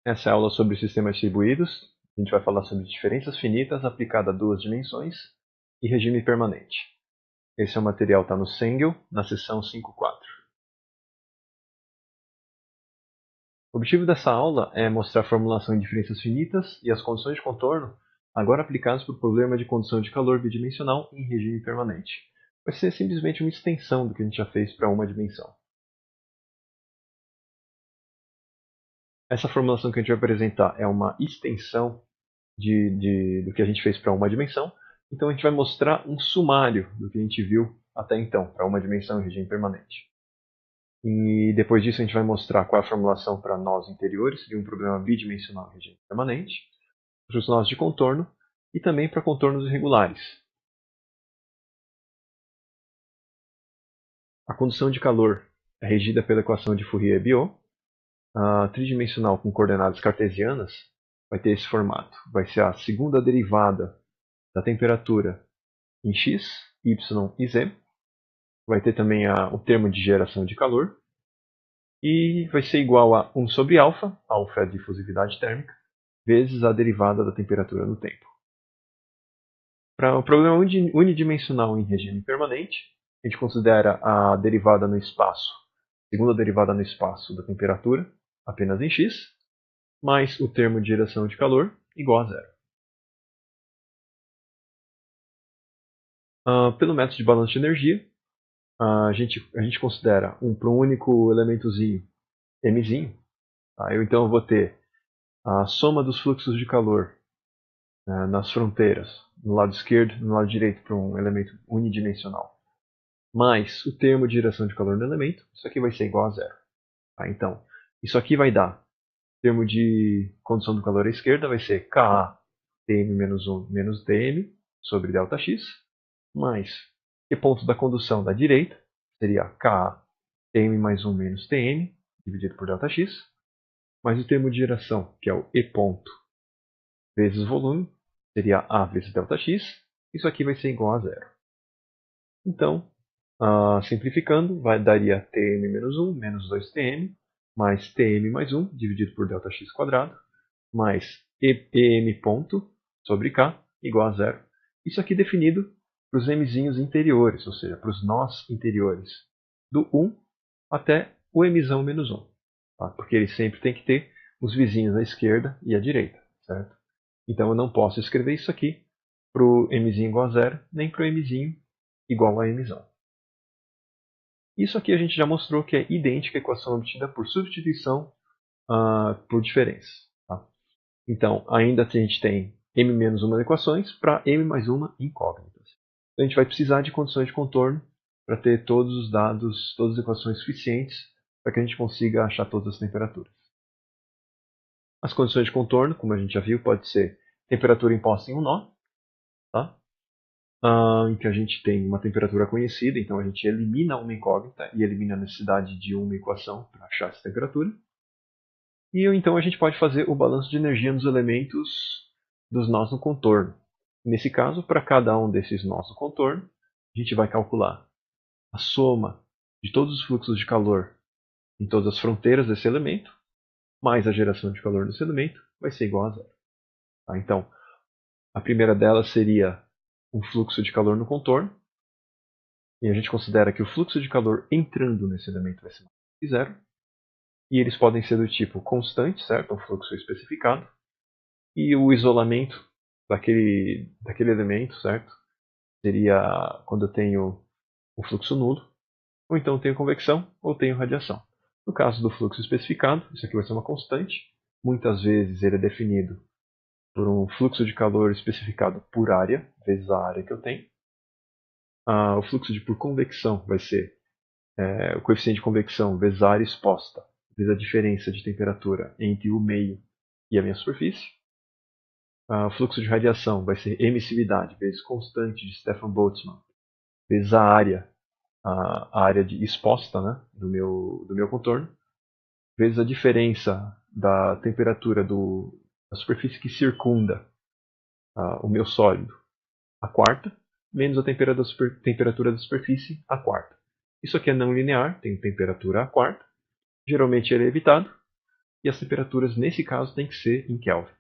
Essa é a aula sobre sistemas distribuídos. A gente vai falar sobre diferenças finitas aplicadas a duas dimensões e regime permanente. Esse é o material, está no Sengel, na seção 5.4. O objetivo dessa aula é mostrar a formulação de diferenças finitas e as condições de contorno, agora aplicadas para o problema de condição de calor bidimensional em regime permanente. Vai ser simplesmente uma extensão do que a gente já fez para uma dimensão. Essa formulação que a gente vai apresentar é uma extensão do que a gente fez para uma dimensão. Então a gente vai mostrar um sumário do que a gente viu até então, para uma dimensão em regime permanente. E depois disso a gente vai mostrar qual é a formulação para nós interiores de um problema bidimensional em regime permanente, para os nós de contorno e também para contornos irregulares. A condição de calor é regida pela equação de Fourier-Biot. A tridimensional com coordenadas cartesianas vai ter esse formato. Vai ser a segunda derivada da temperatura em x, y e z. Vai ter também o termo de geração de calor. E vai ser igual a 1 sobre alfa é a difusividade térmica, vezes a derivada da temperatura no tempo. Para o problema unidimensional em regime permanente, a gente considera a derivada no espaço, segunda derivada no espaço da temperatura, apenas em x, mais o termo de geração de calor igual a zero. Pelo método de balanço de energia, a gente considera para um único elementozinho, mzinho. Então eu vou ter a soma dos fluxos de calor nas fronteiras, no lado esquerdo e no lado direito para um elemento unidimensional, mais o termo de geração de calor no elemento, isso aqui vai ser igual a zero. Então, isso aqui vai dar, o termo de condução do calor à esquerda vai ser Ka Tm menos 1 menos Tm sobre ΔX, mais e ponto da condução da direita seria Ka Tm mais 1 menos Tm dividido por ΔX, mais o termo de geração, que é o E ponto vezes o volume, seria A vezes ΔX, isso aqui vai ser igual a zero. Então, simplificando, daria Tm menos 1 menos 2Tm, mais Tm mais 1 dividido por ΔX quadrado, mais Em ponto sobre K igual a zero. Isso aqui definido para os mzinhos interiores, ou seja, para os nós interiores, do 1 até o mzão menos 1. Porque ele sempre tem que ter os vizinhos à esquerda e à direita, certo? Então eu não posso escrever isso aqui para o mzinho igual a zero, nem para o mzinho igual a mzão. Isso aqui a gente já mostrou que é idêntica à equação obtida por substituição por diferença. Então, ainda a gente tem m menos uma equações para m mais uma incógnitas. Então, a gente vai precisar de condições de contorno para ter todos os dados, todas as equações suficientes para que a gente consiga achar todas as temperaturas. As condições de contorno, como a gente já viu, pode ser temperatura imposta em um nó, em que a gente tem uma temperatura conhecida, então a gente elimina uma incógnita e elimina a necessidade de uma equação para achar essa temperatura. E então a gente pode fazer o balanço de energia nos elementos dos nós no contorno. Nesse caso, para cada um desses nós no contorno, a gente vai calcular a soma de todos os fluxos de calor em todas as fronteiras desse elemento, mais a geração de calor desse elemento, vai ser igual a zero. Então, a primeira delas seria um fluxo de calor no contorno, e a gente considera que o fluxo de calor entrando nesse elemento vai ser maior que zero, e eles podem ser do tipo constante, certo? Um fluxo especificado, e o isolamento daquele elemento, certo? Seria quando eu tenho um fluxo nulo, ou então tenho convecção, ou tenho radiação. No caso do fluxo especificado, isso aqui vai ser uma constante, muitas vezes ele é definido por um fluxo de calor especificado por área, vezes a área que eu tenho. O fluxo por convecção vai ser o coeficiente de convecção vezes a área exposta, vezes a diferença de temperatura entre o meio e a minha superfície. O fluxo de radiação vai ser emissividade vezes constante de Stefan Boltzmann, vezes a área exposta, né, do meu contorno, vezes a diferença da temperatura da superfície que circunda o meu sólido, a quarta, menos a temperatura da superfície, a quarta. Isso aqui é não linear, tem temperatura a quarta. Geralmente ele é evitado. e as temperaturas nesse caso têm que ser em Kelvin.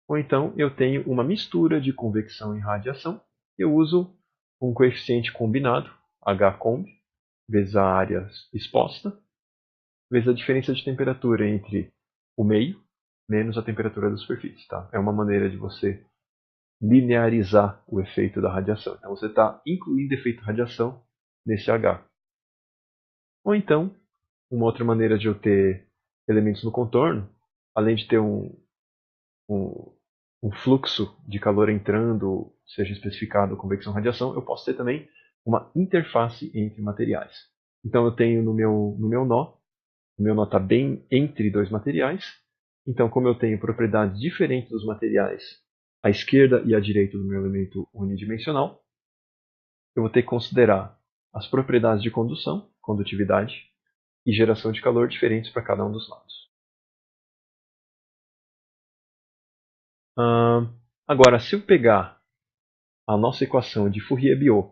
Ou então eu tenho uma mistura de convecção e radiação. Eu uso um coeficiente combinado, Hcomb, vezes a área exposta, vezes a diferença de temperatura entre o meio menos a temperatura da superfície. Tá? É uma maneira de você linearizar o efeito da radiação. Então você está incluindo efeito radiação nesse H. Ou então, uma outra maneira de eu ter elementos no contorno, além de ter um fluxo de calor entrando, seja especificado convecção radiação, eu posso ter também uma interface entre materiais. Então eu tenho no meu nó, o meu nó está bem entre dois materiais. Então, como eu tenho propriedades diferentes dos materiais à esquerda e à direita do meu elemento unidimensional, eu vou ter que considerar as propriedades de condução, condutividade e geração de calor diferentes para cada um dos lados. Agora, se eu pegar a nossa equação de Fourier-Biot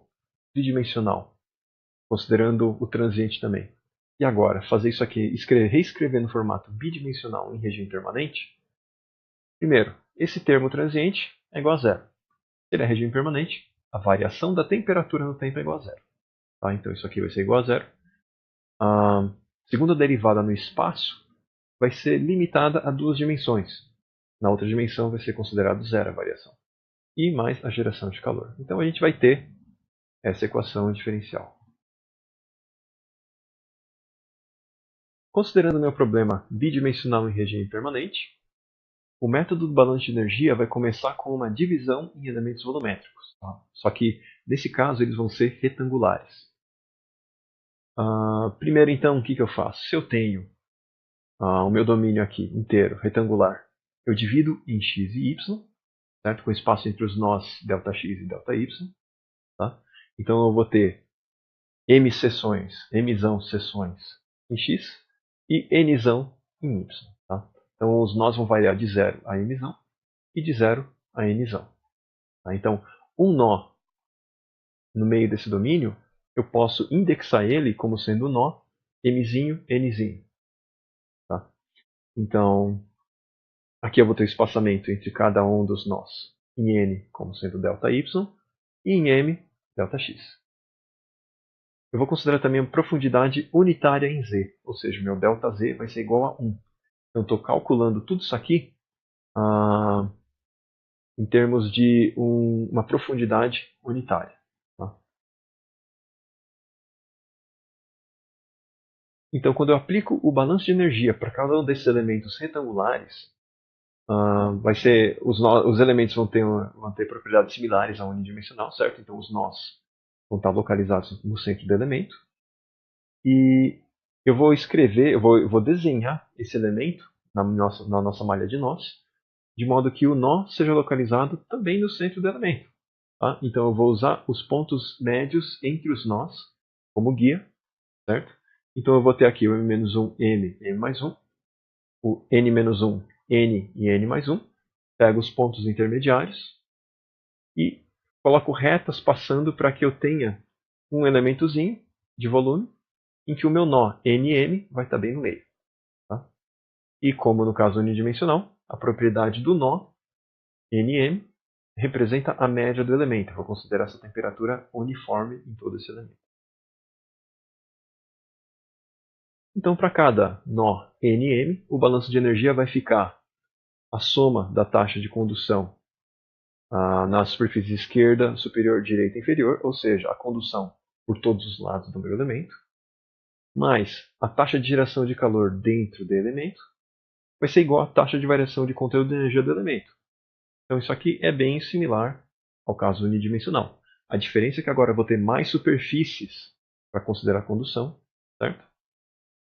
tridimensional, considerando o transiente também, e agora fazer isso aqui, reescrever no formato bidimensional em regime permanente, primeiro, esse termo transiente é igual a zero. Se ele é regime permanente, a variação da temperatura no tempo é igual a zero. Tá? Então isso aqui vai ser igual a zero. A segunda derivada no espaço vai ser limitada a duas dimensões. Na outra dimensão vai ser considerado zero a variação. E mais a geração de calor. Então a gente vai ter essa equação diferencial. Considerando o meu problema bidimensional em regime permanente, o método do balanço de energia vai começar com uma divisão em elementos volumétricos. Tá? Só que, nesse caso, eles vão ser retangulares. Primeiro, então, o que eu faço? Se eu tenho o meu domínio aqui inteiro, retangular, eu divido em x e y, certo? Com espaço entre os nós Δx e Δy. Tá? Então eu vou ter mzão seções em x e nzão em y. Tá? Então os nós vão variar de 0 a mzão e de 0 a nzão. Tá? Então um nó no meio desse domínio, eu posso indexar ele como sendo o nó mzinho, nzinho. Tá? Então aqui eu vou ter o espaçamento entre cada um dos nós em n como sendo ΔY e em m ΔX. Eu vou considerar também a profundidade unitária em z, ou seja, o meu ΔZ vai ser igual a 1. Então estou calculando tudo isso aqui em termos de uma profundidade unitária. Tá? Então quando eu aplico o balanço de energia para cada um desses elementos retangulares, vai ser, os elementos vão ter propriedades similares à unidimensional, certo? Então os nós vão estar localizados no centro do elemento. E eu vou escrever, eu vou desenhar esse elemento na nossa malha de nós, de modo que o nó seja localizado também no centro do elemento. Tá? Então eu vou usar os pontos médios entre os nós como guia, certo? Então eu vou ter aqui o m-1, m mais 1, o n-1, n e n mais 1. Pego os pontos intermediários e coloco retas passando para que eu tenha um elementozinho de volume em que o meu nó nm vai estar bem no meio. Tá? E como no caso unidimensional, a propriedade do nó nm representa a média do elemento. Eu vou considerar essa temperatura uniforme em todo esse elemento. Então, para cada nó nm, o balanço de energia vai ficar a soma da taxa de condução na superfície esquerda, superior, direita e inferior, ou seja, a condução por todos os lados do meu elemento, mais a taxa de geração de calor dentro do elemento, vai ser igual à taxa de variação de conteúdo de energia do elemento. Então isso aqui é bem similar ao caso unidimensional. A diferença é que agora eu vou ter mais superfícies para considerar a condução, certo?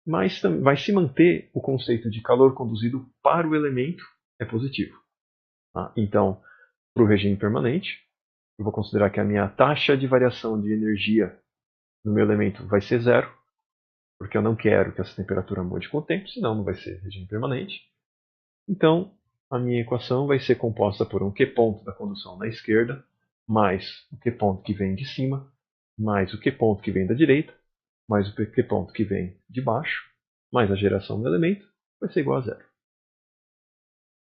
Mas vai se manter o conceito de calor conduzido para o elemento é positivo. Tá? Então, para o regime permanente, eu vou considerar que a minha taxa de variação de energia no meu elemento vai ser zero, porque eu não quero que essa temperatura mude com o tempo, senão não vai ser regime permanente. Então, a minha equação vai ser composta por um Q ponto da condução na esquerda, mais o Q ponto que vem de cima, mais o Q ponto que vem da direita, mais o Q ponto que vem de baixo, mais a geração do elemento, vai ser igual a zero.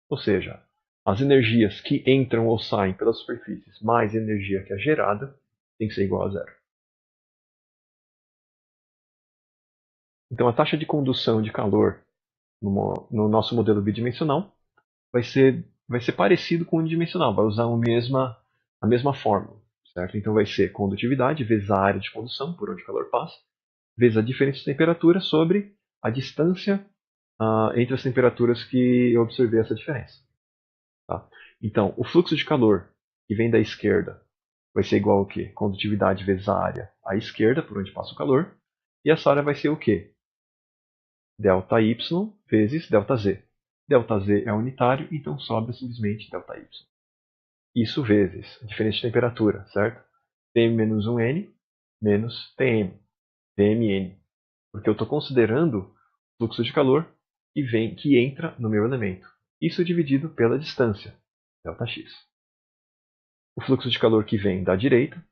Ou seja, as energias que entram ou saem pelas superfícies mais a energia que é gerada tem que ser igual a zero. Então a taxa de condução de calor no nosso modelo bidimensional vai ser parecido com o unidimensional, vai usar a mesma fórmula. Certo? Então vai ser condutividade vezes a área de condução, por onde o calor passa, vezes a diferença de temperatura sobre a distância entre as temperaturas que eu observei essa diferença. Tá? Então, o fluxo de calor que vem da esquerda vai ser igual ao quê? Condutividade vezes a área à esquerda, por onde passa o calor. E essa área vai ser o quê? Δy vezes ΔZ. ΔZ é unitário, então sobra simplesmente ΔY. Isso vezes a diferença de temperatura, certo? Tm-1n menos Tm, Tmn. Porque eu estou considerando o fluxo de calor que entra no meu elemento. Isso dividido pela distância, ΔX. O fluxo de calor que vem da direita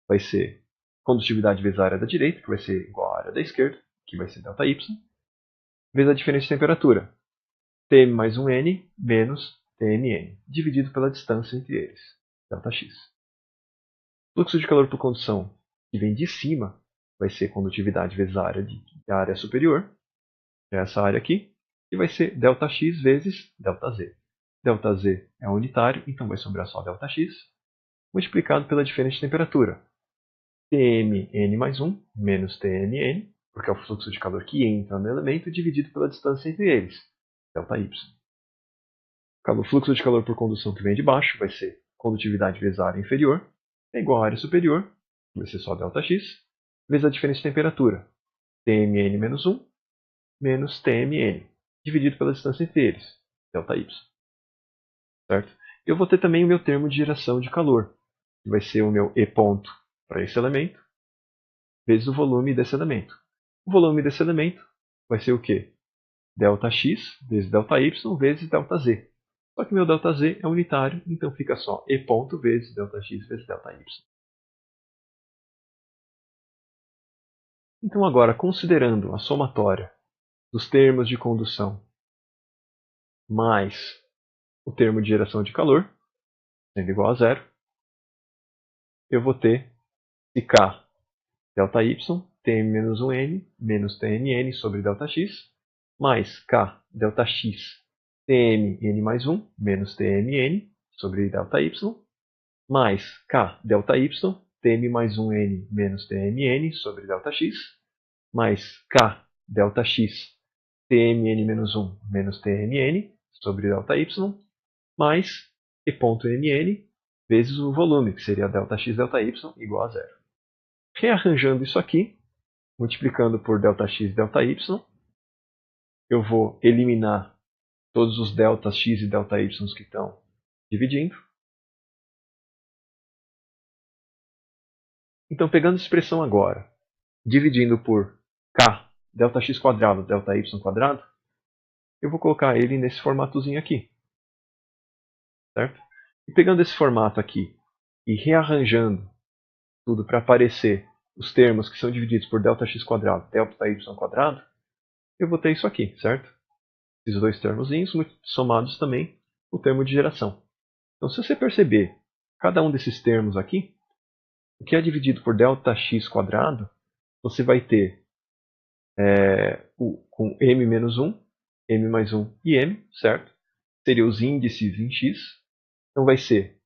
vai ser condutividade vezes a área da direita, que vai ser igual à área da esquerda, que vai ser ΔY, vezes a diferença de temperatura, Tm mais 1n menos Tmn, dividido pela distância entre eles, ΔX. O fluxo de calor por condução que vem de cima vai ser condutividade vezes a área superior, que é essa área aqui, e vai ser ΔX vezes ΔZ. ΔZ é unitário, então vai sobrar só ΔX, multiplicado pela diferença de temperatura. Tmn mais 1 menos Tmn, porque é o fluxo de calor que entra no elemento, dividido pela distância entre eles, ΔY. O fluxo de calor por condução que vem de baixo vai ser condutividade vezes a área inferior, é igual à área superior, que vai ser só ΔX, vezes a diferença de temperatura. Tmn menos 1 menos Tmn, dividido pela distância entre eles, ΔY. Certo? Eu vou ter também o meu termo de geração de calor, que vai ser o meu E ponto para esse elemento, vezes o volume desse elemento. O volume desse elemento vai ser o quê? ΔX vezes ΔY vezes ΔZ. Só que meu ΔZ é unitário, então fica só E ponto vezes ΔX vezes ΔY. Então agora, considerando a somatória dos termos de condução mais o termo de geração de calor, sendo igual a zero, eu vou ter que K ΔY, Tm-1n menos Tmn sobre ΔX, mais K ΔX, Tmn mais 1 menos Tmn sobre ΔY, mais K ΔY, Tm mais 1n menos Tmn sobre ΔX, mais K ΔX, Tmn menos 1 menos Tmn sobre ΔY, mais E.mn vezes o volume, que seria ΔX ΔY igual a zero. Rearranjando isso aqui, multiplicando por ΔX ΔY, eu vou eliminar todos os ΔX e ΔY que estão dividindo. Então, pegando a expressão agora, dividindo por K, ΔX quadrado, ΔY quadrado, eu vou colocar ele nesse formatozinho aqui. Certo? E pegando esse formato aqui e rearranjando tudo para aparecer os termos que são divididos por ΔX quadrado, ΔY quadrado, eu vou ter isso aqui, certo? Esses dois termozinhos somados também o termo de geração. Então, se você perceber cada um desses termos aqui, o que é dividido por ΔX quadrado, você vai ter com m menos 1, m mais 1 e m, certo? Seriam os índices em x. Então vai ser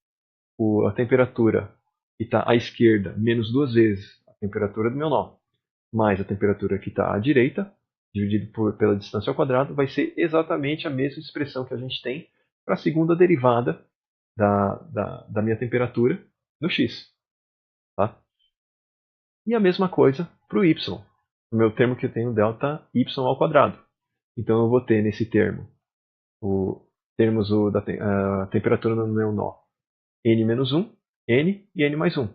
a temperatura que está à esquerda menos duas vezes a temperatura do meu nó, mais a temperatura que está à direita, dividido pela distância ao quadrado, vai ser exatamente a mesma expressão que a gente tem para a segunda derivada da minha temperatura no x. Tá? E a mesma coisa para o y, o meu termo que eu tenho ΔY ao quadrado. Então eu vou ter nesse termo a temperatura no meu nó n menos 1, n e n mais 1.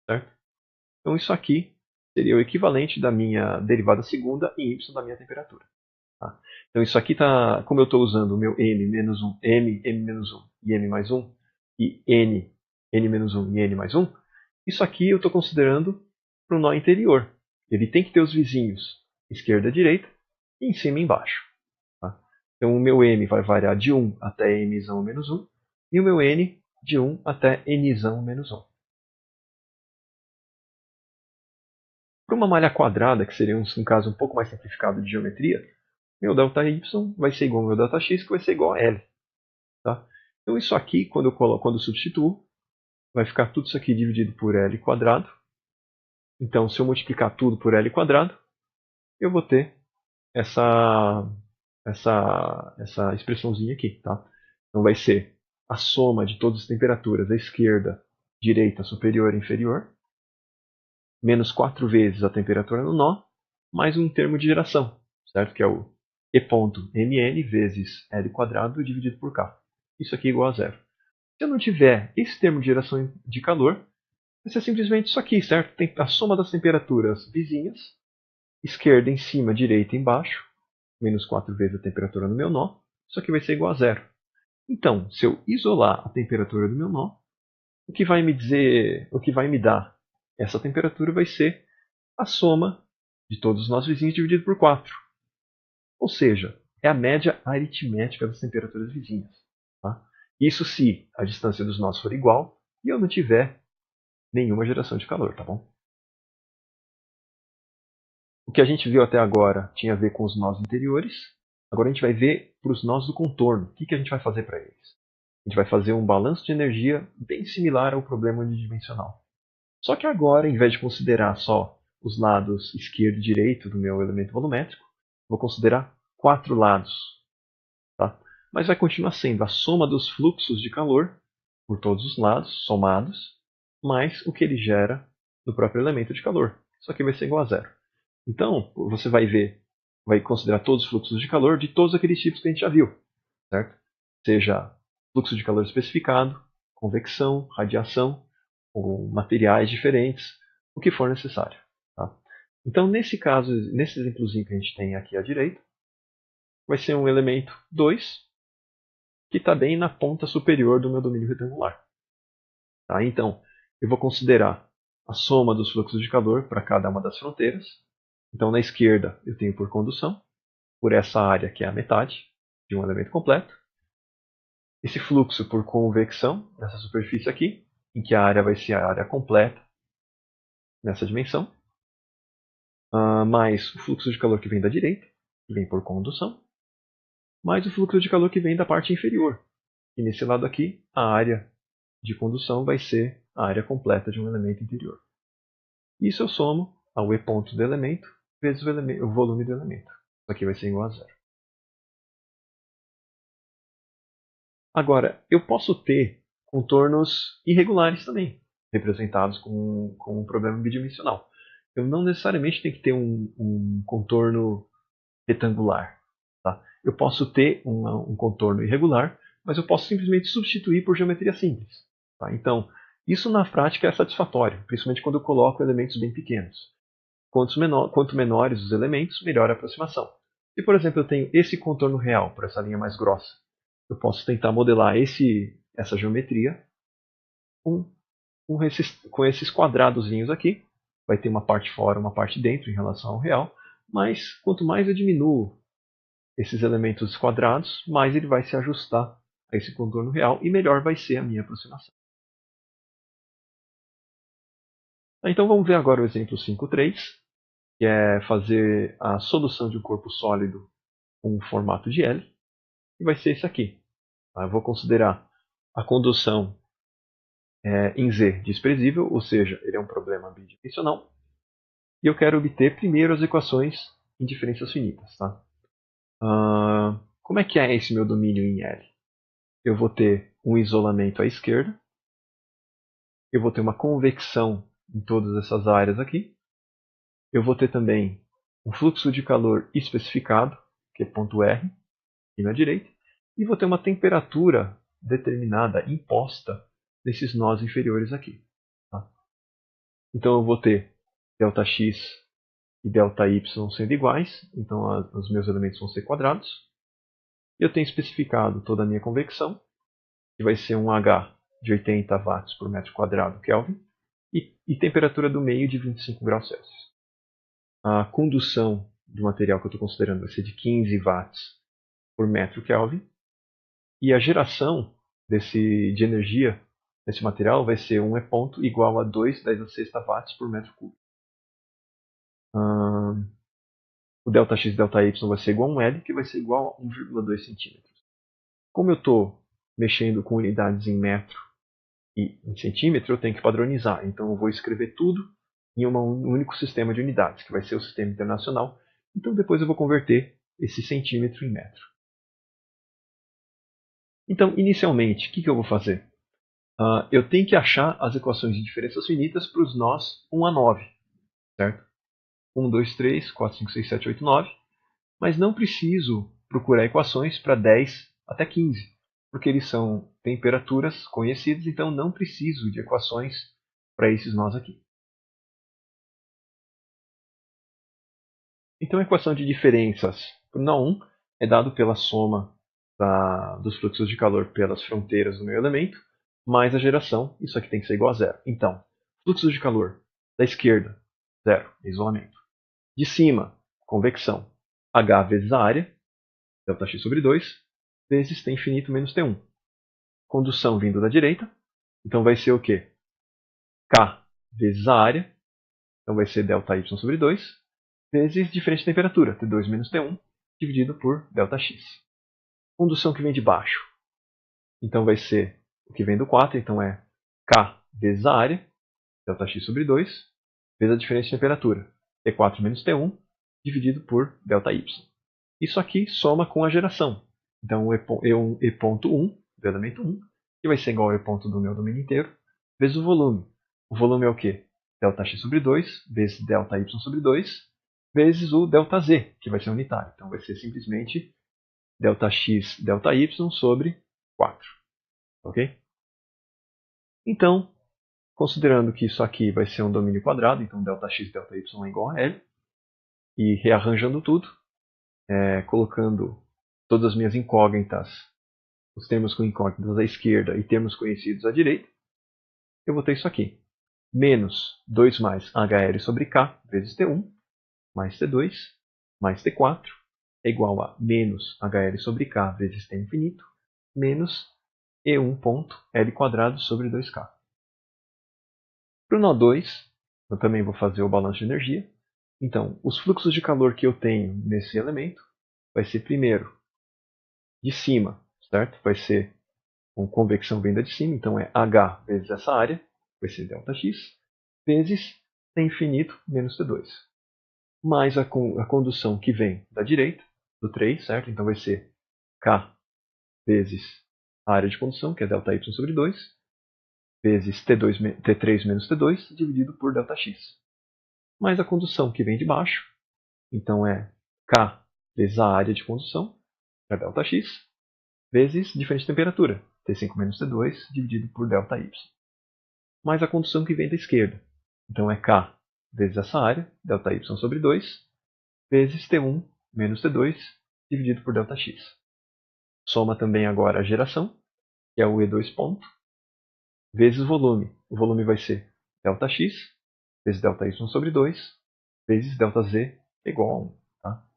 Certo? Então isso aqui seria o equivalente da minha derivada segunda em y da minha temperatura. Tá? Então isso aqui está, como eu estou usando o meu m menos 1, m menos 1 e m mais 1, e n menos 1 e n mais 1, isso aqui eu estou considerando para o nó interior. Ele tem que ter os vizinhos esquerda e direita, e em cima e embaixo. Tá? Então o meu M vai variar de 1 até Mzão menos 1, e o meu N de 1 até Nzão menos 1. Para uma malha quadrada, que seria um caso um pouco mais simplificado de geometria, meu ΔY vai ser igual ao meu Δx, que vai ser igual a L. Tá? Então isso aqui, quando eu substituo, vai ficar tudo isso aqui dividido por L quadrado. Então, se eu multiplicar tudo por L quadrado, eu vou ter essa expressãozinha aqui. Tá? Então vai ser a soma de todas as temperaturas da esquerda, direita, superior e inferior, menos 4 vezes a temperatura no nó, mais um termo de geração, certo? Que é o E ponto mn vezes L quadrado dividido por K. Isso aqui é igual a zero. Se eu não tiver esse termo de geração de calor, vai ser simplesmente isso aqui, certo? Tem a soma das temperaturas vizinhas, esquerda em cima, direita embaixo, menos 4 vezes a temperatura no meu nó, isso aqui vai ser igual a zero. Então, se eu isolar a temperatura do meu nó, o que vai me dar essa temperatura vai ser a soma de todos os nossos vizinhos dividido por 4. Ou seja, é a média aritmética das temperaturas vizinhas. Tá? Isso se a distância dos nós for igual e eu não tiver nenhuma geração de calor, tá bom? O que a gente viu até agora tinha a ver com os nós interiores. Agora a gente vai ver para os nós do contorno. O que a gente vai fazer para eles? A gente vai fazer um balanço de energia bem similar ao problema unidimensional. Só que agora, em vez de considerar só os lados esquerdo e direito do meu elemento volumétrico, vou considerar 4 lados. Tá? Mas vai continuar sendo a soma dos fluxos de calor por todos os lados, somados, mais o que ele gera no próprio elemento de calor. Isso aqui vai ser igual a zero. Então, você vai considerar todos os fluxos de calor de todos aqueles tipos que a gente já viu. Certo? Seja fluxo de calor especificado, convecção, radiação, ou materiais diferentes, o que for necessário. Tá? Então, nesse caso, nesse exemplozinho que a gente tem aqui à direita, vai ser um elemento 2, que está bem na ponta superior do meu domínio retangular. Tá? Então, eu vou considerar a soma dos fluxos de calor para cada uma das fronteiras. Então, na esquerda, eu tenho por condução, por essa área que é a metade de um elemento completo. Esse fluxo por convecção, nessa superfície aqui, em que a área vai ser a área completa nessa dimensão, mais o fluxo de calor que vem da direita, que vem por condução, mais o fluxo de calor que vem da parte inferior. E nesse lado aqui, a área de condução vai ser a área completa de um elemento interior. Isso eu somo ao E ponto do elemento vezes o volume do elemento. Isso aqui vai ser igual a zero. Agora, eu posso ter contornos irregulares também, representados com um problema bidimensional. Eu não necessariamente tenho que ter um contorno retangular. Tá? Eu posso ter um contorno irregular, mas eu posso simplesmente substituir por geometria simples. Tá? Então, isso na prática é satisfatório, principalmente quando eu coloco elementos bem pequenos. Quanto menores os elementos, melhor a aproximação. Se, por exemplo, eu tenho esse contorno real por essa linha mais grossa, eu posso tentar modelar essa geometria com esses quadradozinhos aqui. Vai ter uma parte fora, uma parte dentro em relação ao real, mas quanto mais eu diminuo esses elementos quadrados, mais ele vai se ajustar a esse contorno real e melhor vai ser a minha aproximação. Então vamos ver agora o exemplo 5.3, que é fazer a solução de um corpo sólido com um formato de L, e vai ser esse aqui. Eu vou considerar a condução em Z desprezível, ou seja, ele é um problema bidimensional, e eu quero obter primeiro as equações em diferenças finitas. Tá? Como é que é esse meu domínio em L? Eu vou ter um isolamento à esquerda, eu vou ter uma convecção em todas essas áreas aqui, eu vou ter também um fluxo de calor especificado, que é ponto R, aqui na direita, e vou ter uma temperatura determinada, imposta, nesses nós inferiores aqui. Tá? Então eu vou ter ΔX e ΔY sendo iguais, então os meus elementos vão ser quadrados. Eu tenho especificado toda a minha convecção, que vai ser um H de 80 watts por metro quadrado Kelvin, e temperatura do meio de 25 graus Celsius. A condução do material que eu estou considerando vai ser de 15 watts por metro Kelvin. E a geração de energia desse material vai ser um E ponto igual a 2×10⁶ watts por metro cúbico. O ΔX e ΔY vai ser igual a um L, que vai ser igual a 1,2 centímetros. Como eu estou mexendo com unidades em metro e em centímetro, eu tenho que padronizar. Então eu vou escrever tudo em um único sistema de unidades, que vai ser o sistema internacional. Então depois eu vou converter esse centímetro em metro. Então, inicialmente, o que eu vou fazer? Eu tenho que achar as equações de diferenças finitas para os nós 1 a 9. Certo? 1, 2, 3, 4, 5, 6, 7, 8, 9. Mas não preciso procurar equações para 10 até 15, porque eles são temperaturas conhecidas, então não preciso de equações para esses nós aqui. Então a equação de diferenças para o nó 1 é dado pela soma dos fluxos de calor pelas fronteiras do meu elemento, mais a geração, isso aqui tem que ser igual a zero. Então, fluxos de calor da esquerda, zero, isolamento. De cima, convecção, H vezes a área, ΔX sobre 2, vezes T infinito menos T1. Condução vindo da direita, então vai ser o quê? K vezes a área, então vai ser ΔY sobre 2, vezes diferença de temperatura, T2 menos T1, dividido por ΔX. Condução que vem de baixo, então vai ser o que vem do 4, então é K vezes a área, ΔX sobre 2, vezes a diferença de temperatura, T4 menos T1, dividido por ΔY. Isso aqui soma com a geração. Então, E ponto 1, do elemento 1, que vai ser igual ao E ponto do meu domínio inteiro, vezes o volume. O volume é o quê? ΔX sobre 2, vezes ΔY sobre 2, vezes o ΔZ, que vai ser unitário. Então, vai ser simplesmente ΔX, ΔY sobre 4. Ok? Então, considerando que isso aqui vai ser um domínio quadrado, então ΔX, ΔY é igual a L, e rearranjando tudo, colocando todas as minhas incógnitas, os termos com incógnitas à esquerda e termos conhecidos à direita, eu vou ter isso aqui. Menos 2 mais HL sobre K vezes T1, mais T2, mais T4, é igual a menos HL sobre K vezes T infinito, menos E1 ponto L quadrado sobre 2K. Para o nó 2, eu também vou fazer o balanço de energia. Então, os fluxos de calor que eu tenho nesse elemento vai ser primeiro de cima, certo? Vai ser com convecção vinda de cima, então é H vezes essa área, vai ser ΔX, vezes T infinito menos T2. Mais a condução que vem da direita, do 3, certo? Então vai ser K vezes a área de condução, que é ΔY sobre 2, vezes T3 menos T2, dividido por ΔX. Mais a condução que vem de baixo, então é K vezes a área de condução, que é ΔX, vezes diferença de temperatura, T5 menos T2, dividido por ΔY. Mais a condução que vem da esquerda, então é K vezes essa área, ΔY sobre 2, vezes T1 menos T2, dividido por ΔX. Soma também agora a geração, que é o E2 ponto, vezes o volume. O volume vai ser ΔX, vezes ΔY sobre 2, vezes ΔZ igual a 1. Tá?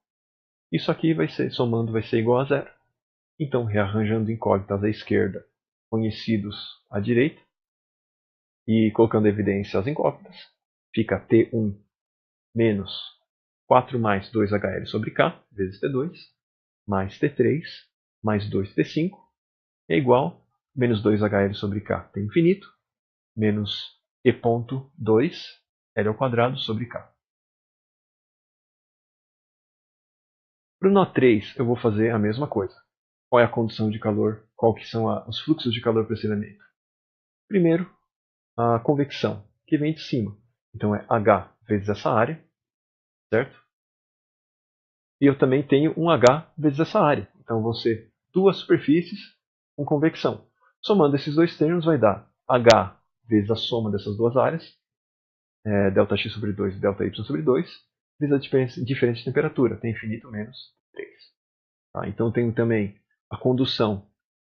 Isso aqui vai ser, somando, vai ser igual a zero. Então, rearranjando incógnitas à esquerda, conhecidos à direita, e colocando evidência as incógnitas, fica T1 menos 4 mais 2HL sobre K, vezes T2, mais T3, mais 2T5, é igual a menos 2HL sobre K, T infinito, menos E ponto 2, L ao quadrado sobre K. Para o nó 3, eu vou fazer a mesma coisa. Qual é a condução de calor? Qual que são os fluxos de calor para esse elemento? Primeiro, a convecção, que vem de cima. Então é H vezes essa área, certo? E eu também tenho um H vezes essa área. Então vão ser duas superfícies com convecção. Somando esses dois termos vai dar H vezes a soma dessas duas áreas, ΔX sobre 2 e ΔY sobre 2, vezes a diferença de temperatura, T infinito menos 3. Tá? Então eu tenho também a condução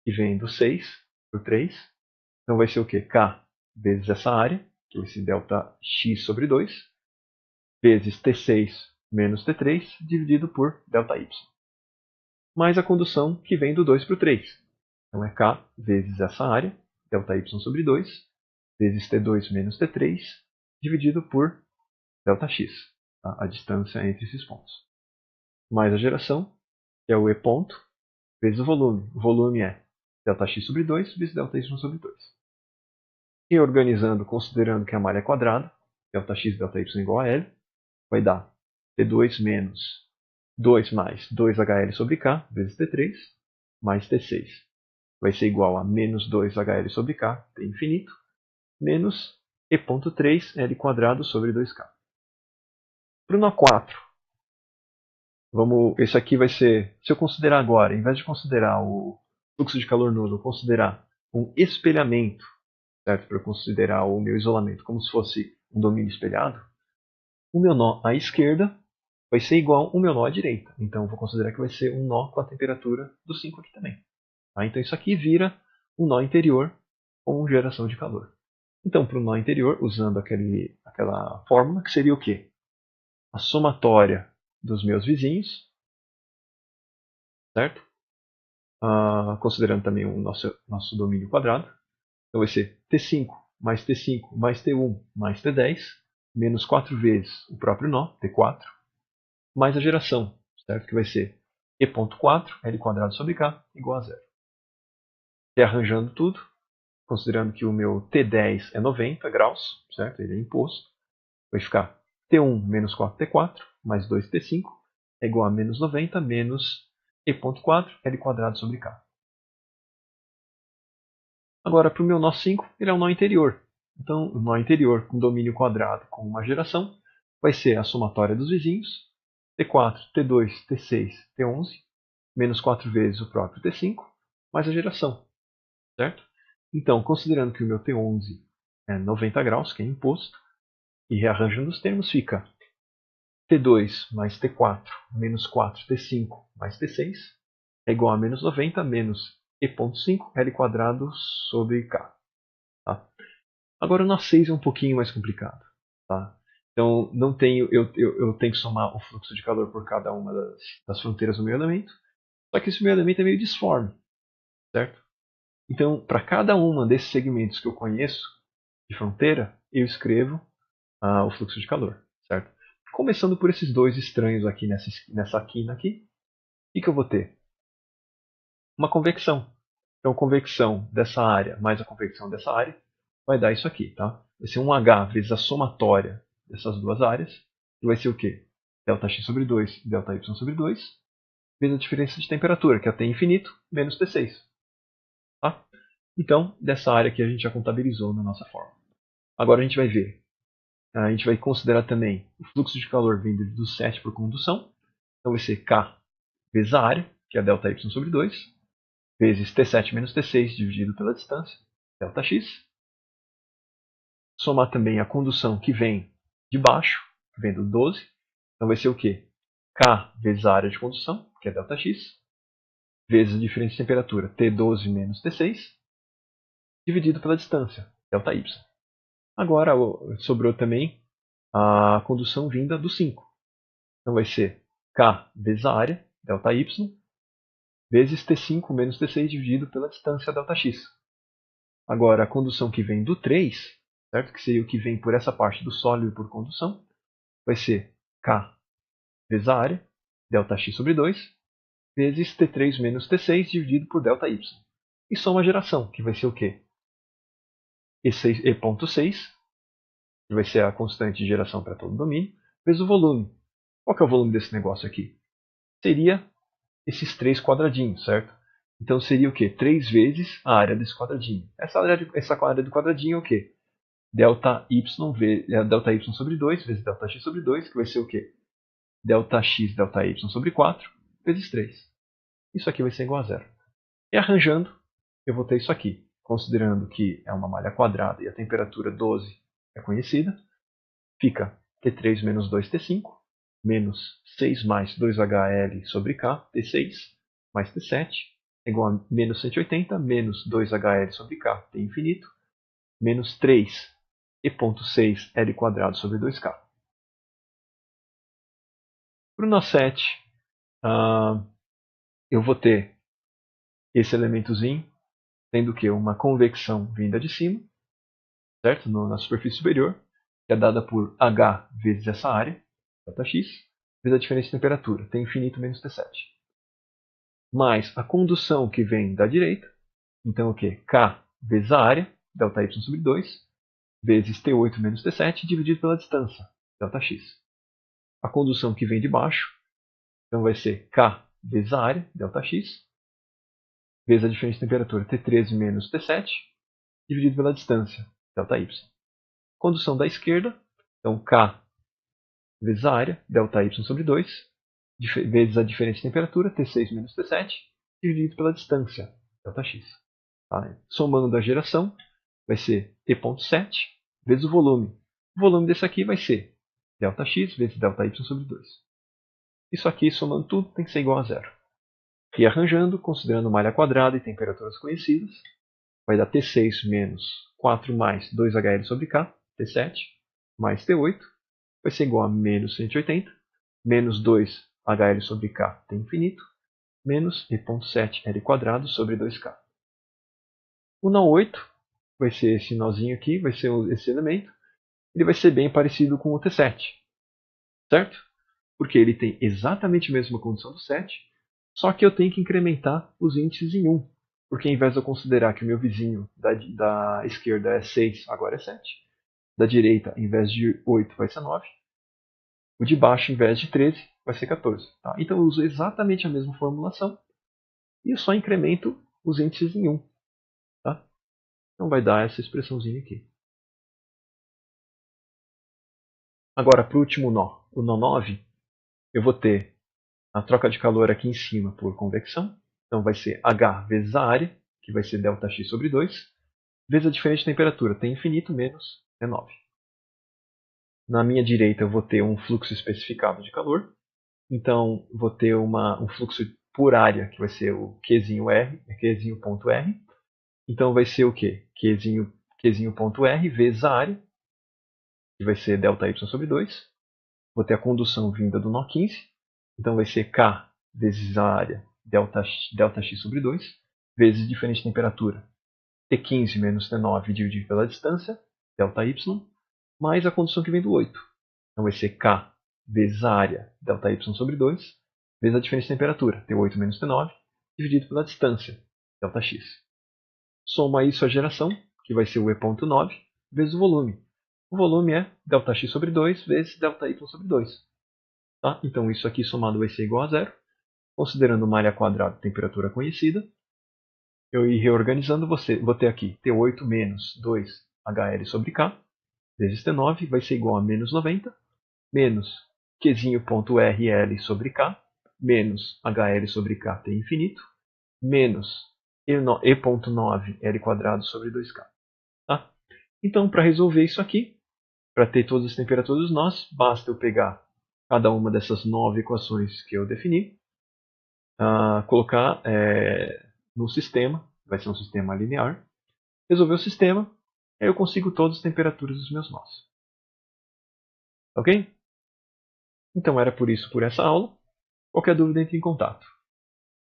que vem do 6 por 3. Então vai ser o quê? K vezes essa área, que vai ser ΔX sobre 2, vezes T6 menos T3, dividido por ΔY. mais a condução que vem do 2 para o 3. Então é K vezes essa área, ΔY sobre 2, vezes T2 menos T3, dividido por ΔX, tá? A distância entre esses pontos. Mais a geração, que é o E ponto, vezes o volume. O volume é ΔX sobre 2 vezes ΔY sobre 2. E organizando, considerando que a malha é quadrada, ΔX e ΔY igual a L, vai dar T2 menos 2 mais 2HL sobre K vezes T3 mais T6. Vai ser igual a menos 2HL sobre K, T infinito, menos E.3 L quadrado sobre 2K. Para o nó 4, esse aqui vai ser, se eu considerar agora, em vez de considerar o fluxo de calor nulo, eu considerar um espelhamento, certo? Para eu considerar o meu isolamento como se fosse um domínio espelhado, o meu nó à esquerda vai ser igual ao meu nó à direita. Então eu vou considerar que vai ser um nó com a temperatura do 5 aqui também. Tá? Então isso aqui vira um nó interior com geração de calor. Então para o nó interior, usando aquela fórmula, que seria o quê? A somatória dos meus vizinhos, certo? Considerando também o nosso domínio quadrado. Então vai ser T5 mais T5 mais T1 mais T10, menos 4 vezes o próprio nó, T4, mais a geração, certo? Que vai ser E.4, L quadrado sobre K, igual a zero. Rearranjando tudo, considerando que o meu T10 é 90 graus, certo? Ele é imposto, vai ficar T1 menos 4T4 mais 2T5 é igual a menos 90 menos E.4, L quadrado sobre K. Agora, para o meu nó 5, ele é um nó interior. Então, o nó interior com domínio quadrado com uma geração vai ser a somatória dos vizinhos, T4, T2, T6, T11, menos 4 vezes o próprio T5, mais a geração, certo? Então, considerando que o meu T11 é 90 graus, que é imposto, e rearranjando os termos, fica T2 mais T4 menos 4T5 mais T6 é igual a menos 90 menos E.5 L quadrado sobre K. Tá? Agora o nó 6 é um pouquinho mais complicado. Tá? Então não tenho, eu tenho que somar o fluxo de calor por cada uma das fronteiras do meu elemento. Só que esse meu elemento é meio disforme. Certo? Então, para cada uma desses segmentos que eu conheço de fronteira, eu escrevo o fluxo de calor. Certo? Começando por esses dois estranhos aqui nessa quina aqui, o que eu vou ter? Uma convecção. Então, convecção dessa área mais a convecção dessa área vai dar isso aqui. Tá? Vai ser um H vezes a somatória dessas duas áreas, que vai ser o quê? Δx sobre 2 e ΔY sobre 2, vezes a diferença de temperatura, que é T infinito, menos T6. Tá? Então, dessa área aqui a gente já contabilizou na nossa forma. Agora a gente vai ver. A gente vai considerar também o fluxo de calor vindo do 7 por condução. Então vai ser K vezes a área, que é ΔY sobre 2, vezes T7 menos T6 dividido pela distância, ΔX. Somar também a condução que vem de baixo, que vem do 12. Então vai ser o quê? K vezes a área de condução, que é ΔX, vezes a diferença de temperatura, T12 menos T6, dividido pela distância, ΔY. Agora sobrou também a condução vinda do 5. Então vai ser K vezes a área, ΔY, vezes T5 menos T6 dividido pela distância ΔX. Agora a condução que vem do 3, certo? Que seria o que vem por essa parte do sólido por condução, vai ser K vezes a área, ΔX sobre 2, vezes T3 menos T6 dividido por ΔY. E soma a geração, que vai ser o quê? E.6, que vai ser a constante de geração para todo o domínio, vezes o volume. Qual que é o volume desse negócio aqui? Seria esses 3 quadradinhos, certo? Então seria o quê? 3 vezes a área desse quadradinho. Essa área do quadradinho é o quê? ΔY sobre 2 vezes ΔX sobre 2, que vai ser o quê? ΔX ΔY sobre 4 vezes 3. Isso aqui vai ser igual a zero. E arranjando, eu vou ter isso aqui. Considerando que é uma malha quadrada e a temperatura 12 é conhecida, fica T3 menos 2T5, menos 6 mais 2HL sobre K, T6, mais T7, é igual a menos 180, menos 2HL sobre K, T infinito, menos 3 E.6 L quadrado sobre 2K. Para o nó 7, eu vou ter esse elementozinho tendo que uma convecção vinda de cima, certo? Na superfície superior, que é dada por H vezes essa área, ΔX, vezes a diferença de temperatura, T infinito menos T7. Mais a condução que vem da direita, então o que? K vezes a área, ΔY sobre 2, vezes T8 menos T7, dividido pela distância, ΔX. A condução que vem de baixo, então vai ser K vezes a área, ΔX, vezes a diferença de temperatura, T13 menos T7, dividido pela distância, ΔY. Condução da esquerda, então K vezes a área, ΔY sobre 2, vezes a diferença de temperatura, T6 menos T7, dividido pela distância, ΔX. Tá? Somando da geração, vai ser T.7 vezes o volume. O volume desse aqui vai ser ΔX vezes ΔY sobre 2. Isso aqui, somando tudo, tem que ser igual a zero. Rearranjando, considerando malha quadrada e temperaturas conhecidas, vai dar T6 menos 4 mais 2HL sobre K, T7, mais T8, vai ser igual a menos 180, menos 2HL sobre K, T infinito, menos E.7 L quadrado sobre 2K. O nó 8 vai ser esse nozinho aqui, vai ser esse elemento. Ele vai ser bem parecido com o T7, certo? Porque ele tem exatamente a mesma condição do 7, só que eu tenho que incrementar os índices em 1. Porque ao invés de eu considerar que o meu vizinho da esquerda é 6, agora é 7. Da direita, ao invés de 8, vai ser 9. O de baixo, ao invés de 13, vai ser 14. Tá? Então eu uso exatamente a mesma formulação e eu só incremento os índices em 1. Tá? Então vai dar essa expressãozinha aqui. Agora, para o último nó, o nó 9, eu vou ter a troca de calor aqui em cima por convecção. Então vai ser H vezes a área, que vai ser ΔX sobre 2, vezes a diferença de temperatura, T infinito menos T9. Na minha direita eu vou ter um fluxo especificado de calor. Então vou ter um fluxo por área, que vai ser o Qzinho.R, Qzinho.R. Então vai ser o quê? Qzinho.R vezes a área, que vai ser ΔY sobre 2. Vou ter a condução vinda do nó 15. Então vai ser K vezes a área, ΔX sobre 2, vezes diferente de temperatura, T15 menos T9 dividido pela distância, ΔY, mais a condução que vem do 8. Então vai ser K vezes a área, ΔY sobre 2, vezes a diferença de temperatura, T8 menos T9, dividido pela distância, ΔX. Soma isso a geração, que vai ser o E.9, vezes o volume. O volume é ΔX sobre 2 vezes ΔY sobre 2. Tá? Então isso aqui somado vai ser igual a zero. Considerando uma área quadrada e temperatura conhecida, eu ir reorganizando, vou ter aqui T8 menos 2HL sobre K, vezes T9, vai ser igual a menos 90, menos Qzinho.RL sobre K, menos HL sobre K, T infinito, menos E.9 L quadrado sobre 2K. Tá? Então, para resolver isso aqui, para ter todas as temperaturas dos nós, basta eu pegar cada uma dessas 9 equações que eu defini, colocar no sistema, vai ser um sistema linear, resolver o sistema, aí eu consigo todas as temperaturas dos meus nós. Ok? Então era por isso por essa aula. Qualquer dúvida, entre em contato.